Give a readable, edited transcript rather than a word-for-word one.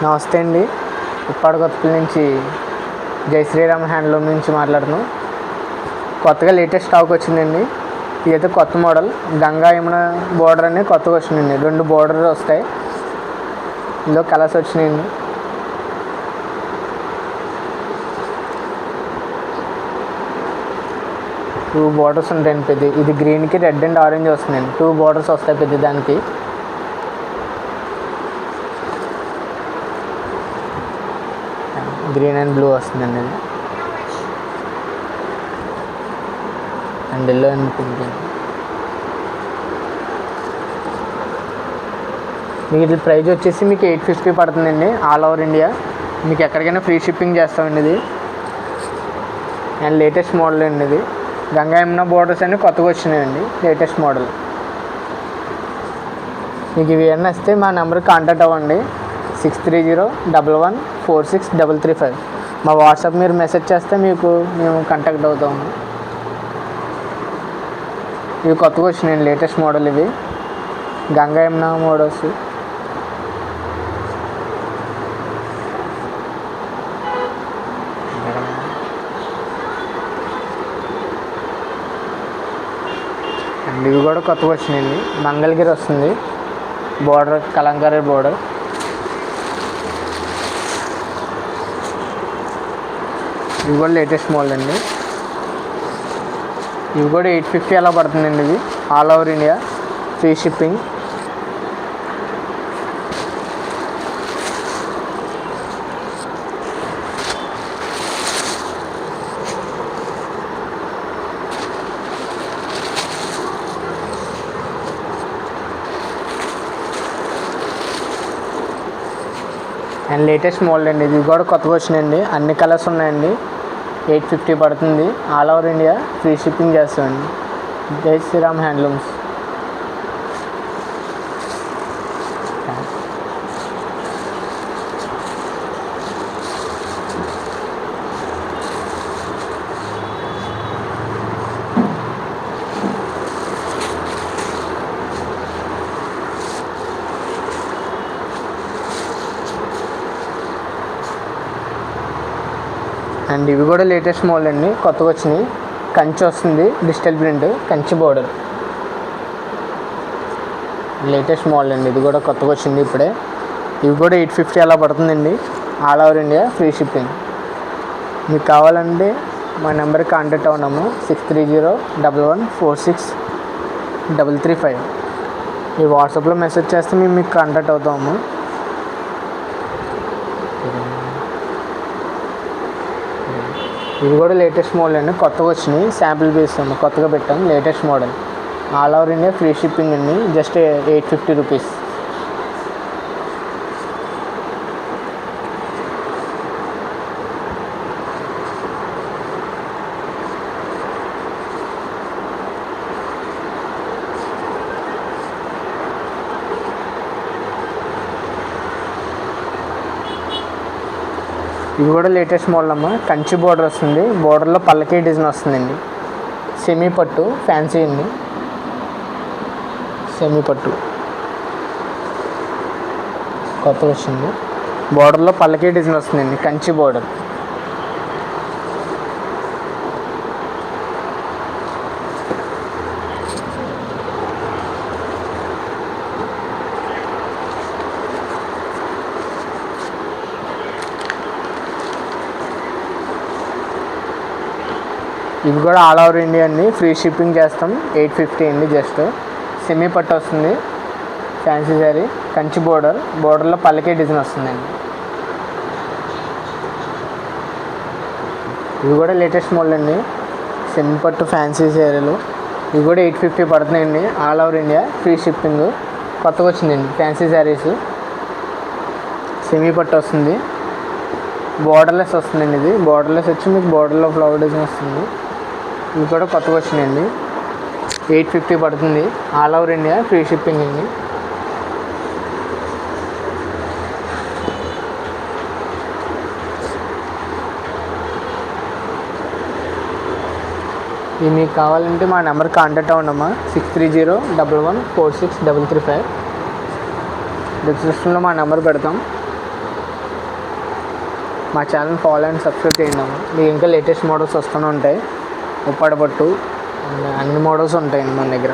నమస్తే అండి. ఉప్పాడకొత్తపల్లి నుంచి జై శ్రీరామ్ హ్యాండ్లూమ్ నుంచి మాట్లాడుతున్నాం. కొత్తగా లేటెస్ట్ స్టాక్ వచ్చిందండి. ఇదైతే కొత్త మోడల్ గంగా యమున బోర్డర్ అనేది కొత్తగా వచ్చిందండి. 2 బోర్డర్ వస్తాయి. ఇందులో కలర్స్ వచ్చినాయండి. టూ బోర్డర్స్ ఉంటాయండి. పెద్ద ఇది గ్రీన్కి రెడ్ అండ్ ఆరెంజ్ వస్తుందండి. 2 బోర్డర్స్ వస్తాయి పెద్ద దానికి. గ్రీన్ అండ్ బ్లూ వస్తుందండి. అది అండ్ ఎల్లో అండ్ పింక్. మీకు ఇది ప్రైస్ వచ్చేసి మీకు 850 పడుతుందండి. ఆల్ ఓవర్ ఇండియా మీకు ఎక్కడికైనా ఫ్రీ షిప్పింగ్ చేస్తామండి. ఇది అండ్ లేటెస్ట్ మోడల్ అండి. ఇది గంగా యమున బోర్డర్స్ అన్నీ కొత్తగా వచ్చినాయండి. Latest model. మీకు ఇవి ఏమన్నా వస్తే మా నెంబర్కి కాంటాక్ట్ అవ్వండి. 6301146335. మా వాట్సాప్ మీరు మెసేజ్ చేస్తే మీకు మేము కాంటాక్ట్ అవుతాము. ఇవి కొత్తగా వచ్చినాయండి. లేటెస్ట్ మోడల్ ఇవి గంగా యమున మోడల్స్. అండ్ ఇవి కూడా కొత్తగా వచ్చినాయండి. మంగళగిరి వస్తుంది బోర్డర్, కలంకారీ బోర్డర్. ఇవి కూడా లేటెస్ట్ మోడల్ అండి. ఇవి కూడా 850 అలా పడుతుందండి. ఇది all over India free shipping. And latest model అండి. ఇది కూడా కొత్తగా వచ్చినాయండి. అన్ని కలర్స్ ఉన్నాయండి. 850 పడుతుంది. All over India free shipping చేస్తామండి. జై శ్రీరామ్ హ్యాండ్లూమ్స్. అండ్ ఇవి కూడా లేటెస్ట్ మోడల్ అండి. కొత్తగా వచ్చినాయి. కంచి వస్తుంది, digital print, Kanchi border. Latest model అండి. ఇది కూడా కొత్తగా వచ్చింది ఇప్పుడే. ఇవి కూడా 850 అలా పడుతుందండి. All over India free shipping. మీకు కావాలంటే మా నెంబర్కి కాంటాక్ట్ అవునాము. 6301146335. మీ వాట్సాప్లో మెసేజ్ చేస్తే మేము మీకు కాంటాక్ట్ అవుతాము. ఇది కూడా లేటెస్ట్ మోడల్ అండి. కొత్తగా వచ్చినాయి. శాంపిల్ పీస్ కొత్తగా పెట్టాం. Latest model. All over India free shipping అండి. Just 850 rupees. ఇవి కూడా లేటెస్ట్ మోడల్ అమ్మ. కంచి బోర్డర్ వస్తుంది. బోర్డర్లో పల్లకి డిజైన్ వస్తుందండి. సెమీ పట్టు ఫ్యాన్సీ అండి. సెమీ పట్టు కొత్తగా వచ్చింది. బోర్డర్లో పల్లకి డిజైన్ వస్తుందండి. కంచి బోర్డర్. ఇవి కూడా ఆల్ ఓవర్ ఇండియా అండి. ఫ్రీ షిప్పింగ్ చేస్తాం. 850 అండి. జస్ట్ సెమీ పట్టు వస్తుంది. Fancy sari Kanchi border. బోర్డర్లో పల్లకి డిజైన్ వస్తుందండి. ఇవి కూడా లేటెస్ట్ మోడల్ అండి. సెమీ పట్టు ఫ్యాన్సీ శారీలు. ఇవి కూడా 850 పడుతున్నాయండి. ఆల్ ఓవర్ ఇండియా ఫ్రీ షిప్పింగ్. కొత్తగా వచ్చిందండి ఫ్యాన్సీ శారీస్. సెమీ పట్టు వస్తుంది. బోర్డర్లెస్ వస్తుందండి. ఇది బోర్డర్లెస్ వచ్చి మీకు బోర్డర్లో ఫ్లవర్ డిజైన్ వస్తుంది. ఇవి కూడా కొత్తగా వచ్చినాయండి. 850 పడుతుంది. All over India free shipping అండి. ఇవి మీకు కావాలంటే మా నెంబర్ కాంటాక్ట్ అవ్వండమ్మా. 6301146335. డిస్క్రిప్షన్లో మా నెంబర్ పెడతాం. మా ఛానల్ ఫాలో అండ్ సబ్స్క్రైబ్ చేయండి అమ్మ. మీకు ఇంకా లేటెస్ట్ మోడల్స్ వస్తూనే ఉంటాయి. ఉప్పాడ పట్టు అన్ని మోడల్స్ ఉంటాయండి మన దగ్గర.